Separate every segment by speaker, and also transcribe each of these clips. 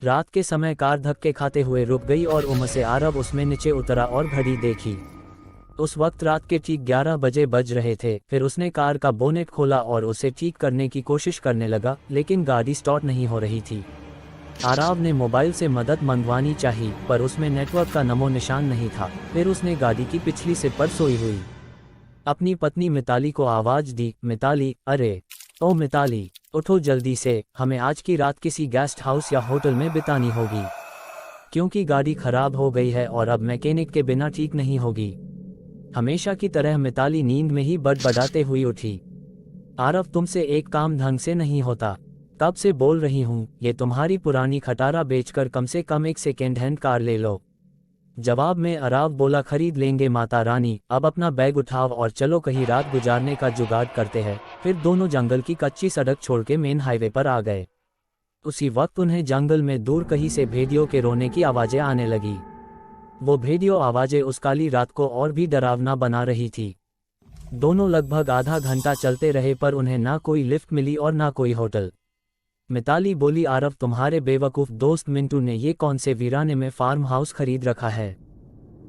Speaker 1: रात के समय कार धक्के खाते हुए रुक गई और उम से आरव उसमें नीचे उतरा और घड़ी देखी। उस वक्त रात के ठीक 11 बजे बज रहे थे। फिर उसने कार का बोनेट खोला और उसे ठीक करने की कोशिश करने लगा, लेकिन गाड़ी स्टार्ट नहीं हो रही थी। आरव ने मोबाइल से मदद मंगवानी चाहिए, पर उसमें नेटवर्क का नमो निशान नहीं था। फिर उसने गाड़ी की पिछली सीट पर सोई हुई अपनी पत्नी मिताली को आवाज दी, मिताली, अरे ओ मिताली, उठो जल्दी से, हमें आज की रात किसी गेस्ट हाउस या होटल में बितानी होगी, क्योंकि गाड़ी खराब हो गई है और अब मैकेनिक के बिना ठीक नहीं होगी। हमेशा की तरह मिताली नींद में ही बड़बड़ाते हुई उठी। आरव, तुमसे एक काम ढंग से नहीं होता। कब से बोल रही हूँ, ये तुम्हारी पुरानी खटारा बेचकर कम से कम एक सेकेंड हैंड कार ले लो। जवाब में आरव बोला, खरीद लेंगे माता रानी, अब अपना बैग उठाओ और चलो कहीं रात गुजारने का जुगाड़ करते हैं। फिर दोनों जंगल की कच्ची सड़क छोड़ के मेन हाईवे पर आ गए। उसी वक्त उन्हें जंगल में दूर कहीं से भेड़ियों के रोने की आवाजें आने लगी। वो भेड़ियों आवाजें उस काली रात को और भी डरावना बना रही थी। दोनों लगभग आधा घंटा चलते रहे, पर उन्हें ना कोई लिफ्ट मिली और ना कोई होटल। मिताली बोली, आरव, तुम्हारे बेवकूफ़ दोस्त मिंटू ने ये कौन से वीराने में फार्म हाउस खरीद रखा है।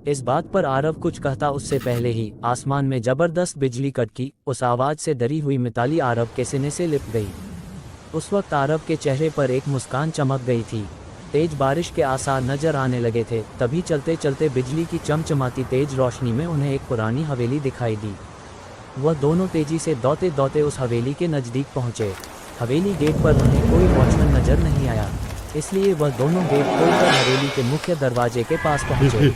Speaker 1: इस बात पर आरव कुछ कहता उससे पहले ही आसमान में जबरदस्त बिजली कड़की। उस आवाज से डरी हुई मिताली आरव के सीने से लिपट गई। उस वक्त आरव के चेहरे पर एक मुस्कान चमक गई थी। तेज बारिश के आसार नजर आने लगे थे। तभी चलते चलते बिजली की चमचमाती तेज रोशनी में उन्हें एक पुरानी हवेली दिखाई दी। वह दोनों तेजी से दौड़ते दौड़ते उस हवेली के नज़दीक पहुंचे। हवेली गेट पर उन्हें कोई वॉचमैन नजर नहीं आया, इसलिए वह दोनों गेट खोलकर हवेली के मुख्य दरवाजे के पास पहुंचे।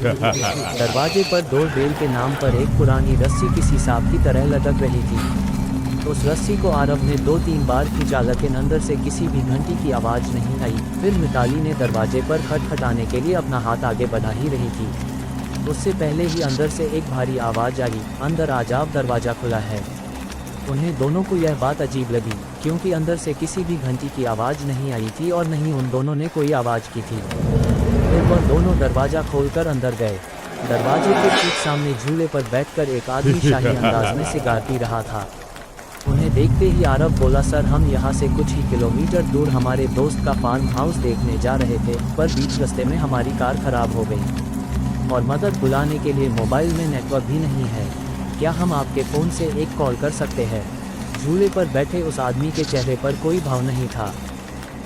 Speaker 1: दरवाजे पर डोर बेल के नाम पर एक पुरानी रस्सी किसी सांप की तरह लटक रही थी। उस रस्सी को आरव ने 2-3 बार खींचा, लेकिन अंदर से किसी भी घंटी की आवाज़ नहीं आई। फिर मिताली ने दरवाजे पर खटखटाने के लिए अपना हाथ आगे बढ़ा ही रही थी। उससे पहले ही अंदर से एक भारी आवाज़ आई, अंदर आ जाओ, दरवाज़ा खुला है। उन्हें दोनों को यह बात अजीब लगी, क्योंकि अंदर से किसी भी घंटी की आवाज़ नहीं आई थी और नहीं उन दोनों ने कोई आवाज़ की थी। फिर वह दोनों दरवाज़ा खोलकर अंदर गए। दरवाजे के ठीक सामने झूले पर बैठकर एक आदमी शाही अंदाज में सिगार पी रहा था। उन्हें देखते ही आरव बोला, सर, हम यहाँ से कुछ ही किलोमीटर दूर हमारे दोस्त का फार्म हाउस देखने जा रहे थे, पर बीच रास्ते में हमारी कार खराब हो गई और मदद बुलाने के लिए मोबाइल में नेटवर्क भी नहीं है। क्या हम आपके फ़ोन से एक कॉल कर सकते हैं। झूले पर बैठे उस आदमी के चेहरे पर कोई भाव नहीं था।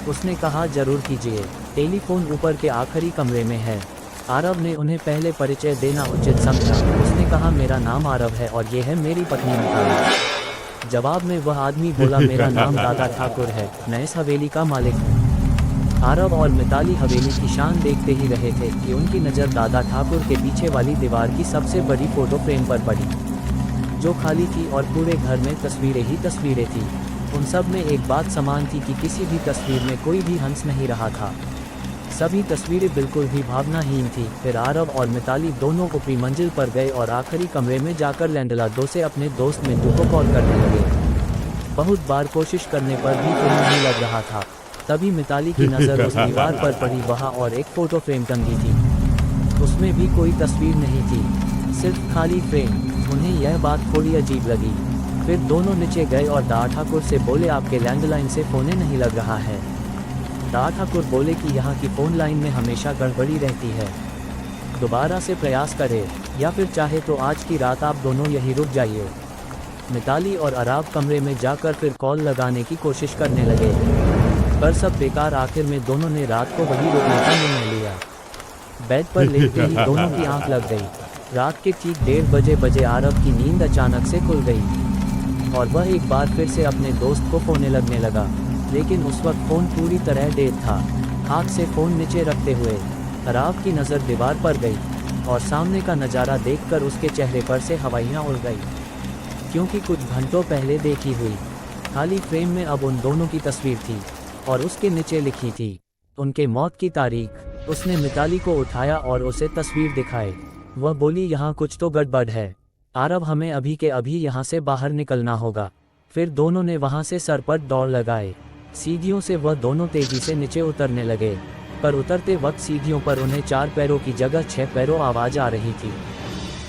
Speaker 1: उसने कहा, जरूर कीजिए, टेलीफोन ऊपर के आखिरी कमरे में है। आरव ने उन्हें पहले परिचय देना उचित समझा। उसने कहा, मेरा नाम आरव है और ये है मेरी पत्नी मिताली। जवाब में वह आदमी बोला, मेरा नाम दादा ठाकुर है, मैं इस हवेली का मालिक हूँ। आरव और मिताली हवेली की शान देखते ही रहे थे कि उनकी नज़र दादा ठाकुर के पीछे वाली दीवार की सबसे बड़ी फोटो फ्रेम पर पड़ी, जो खाली थी और पूरे घर में तस्वीरें ही तस्वीरें थी। उन सब में एक बात समान थी कि किसी भी तस्वीर में कोई भी हंस नहीं रहा था। सभी तस्वीरें बिल्कुल भी भावनाहीन थी। फिर आरव और मिताली दोनों ऊपरी मंजिल पर गए और आखिरी कमरे में जाकर लैंडलाइन 2 से अपने दोस्त मिंटू को कॉल करने लगे। बहुत बार कोशिश करने पर भी फोन नहीं लग रहा था। तभी मिताली की नज़र उस दीवार पर पड़ी। वहाँ और एक फ़ोटो फ्रेम टंगी थी, उसमें भी कोई तस्वीर नहीं थी, सिर्फ खाली फ्रेम। उन्हें यह बात थोड़ी अजीब लगी। फिर दोनों नीचे गए और दादा ठाकुर से बोले, आपके लैंडलाइन से फ़ोन नहीं लग रहा है। दादा ठाकुर बोले कि यहाँ की फ़ोन लाइन में हमेशा गड़बड़ी रहती है, दोबारा से प्रयास करें, या फिर चाहे तो आज की रात आप दोनों यहीं रुक जाइए। मिताली और आरव कमरे में जाकर फिर कॉल लगाने की कोशिश करने लगे, पर सब बेकार। आखिर में दोनों ने रात को वहीं रुकने का निर्णय लिया। बेड पर लेटते ही दोनों की आंख लग गई। रात के ठीक 1:30 बजे आरव की नींद अचानक से खुल गई और वह एक बार फिर से अपने दोस्त को फ़ोन लगने लगा, लेकिन उस वक्त फ़ोन पूरी तरह डेड था। हाथ से फ़ोन नीचे रखते हुए आरव की नज़र दीवार पर गई और सामने का नज़ारा देखकर उसके चेहरे पर से हवाइयाँ उड़ गई, क्योंकि कुछ घंटों पहले देखी हुई खाली फ्रेम में अब उन दोनों की तस्वीर थी और उसके नीचे लिखी थी उनके मौत की तारीख। उसने मिताली को उठाया और उसे तस्वीर दिखाई। वह बोली, यहाँ कुछ तो गड़बड़ है आरव, हमें अभी के अभी यहाँ से बाहर निकलना होगा। फिर दोनों ने वहाँ से सर पर दौड़ लगाए। सीढ़ियों से वह दोनों तेजी से नीचे उतरने लगे, पर उतरते वक्त सीढ़ियों पर उन्हें 4 पैरों की जगह 6 पैरों आवाज़ आ रही थी।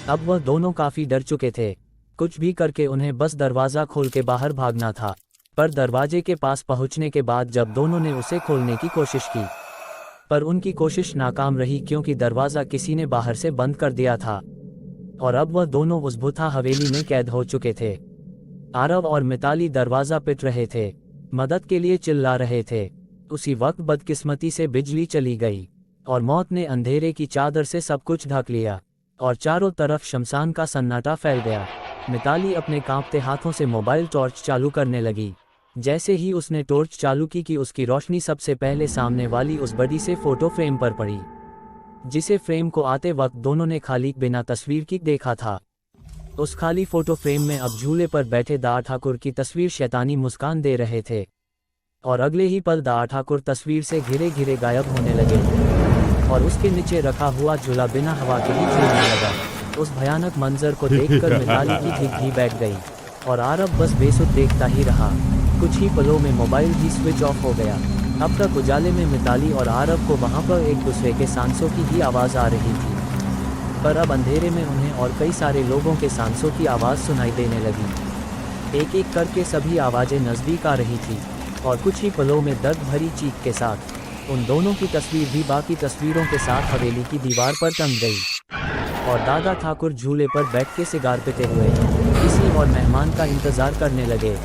Speaker 1: अब वह दोनों काफ़ी डर चुके थे। कुछ भी करके उन्हें बस दरवाज़ा खोल के बाहर भागना था। पर दरवाजे के पास पहुँचने के बाद जब दोनों ने उसे खोलने की कोशिश की पर उनकी कोशिश नाकाम रही क्योंकि दरवाज़ा किसी ने बाहर से बंद कर दिया था और अब वह दोनों उस भूथा हवेली में कैद हो चुके थे। आरव और मिताली दरवाज़ा पिट रहे थे, मदद के लिए चिल्ला रहे थे। उसी वक्त बदकिस्मती से बिजली चली गई और मौत ने अंधेरे की चादर से सब कुछ ढक लिया और चारों तरफ शमशान का सन्नाटा फैल गया। मिताली अपने कांपते हाथों से मोबाइल टॉर्च चालू करने लगी। जैसे ही उसने टॉर्च चालू की कि उसकी रोशनी सबसे पहले सामने वाली उस बड़ी से फोटो फ्रेम पर पड़ी, जिसे फ्रेम को आते वक्त दोनों ने खाली बिना तस्वीर की देखा था। उस खाली फोटो फ्रेम में अब झूले पर बैठे दा ठाकुर की तस्वीर शैतानी मुस्कान दे रहे थे और अगले ही पल दा ठाकुर तस्वीर से घिरे घिरे गायब होने लगे और उसके नीचे रखा हुआ झूला बिना हवा के ही झूलने लगा। उस भयानक मंजर को देखकर मिताली की भीख भी बैठ गई और आरव बस बेसुध देखता ही रहा। कुछ ही पलों में मोबाइल भी स्विच ऑफ हो गया। अब तक उजाले में मिताली और आरव को वहां पर एक दूसरे के सांसों की ही आवाज़ आ रही थी, पर अब अंधेरे में उन्हें और कई सारे लोगों के सांसों की आवाज़ सुनाई देने लगी। एक एक करके सभी आवाज़ें नज़दीक आ रही थी और कुछ ही पलों में दर्द भरी चीख के साथ उन दोनों की तस्वीर भी बाकी तस्वीरों के साथ हवेली की दीवार पर टंग गई और दादा ठाकुर झूले पर बैठ के सिगार पीते हुए किसी और मेहमान का इंतजार करने लगे।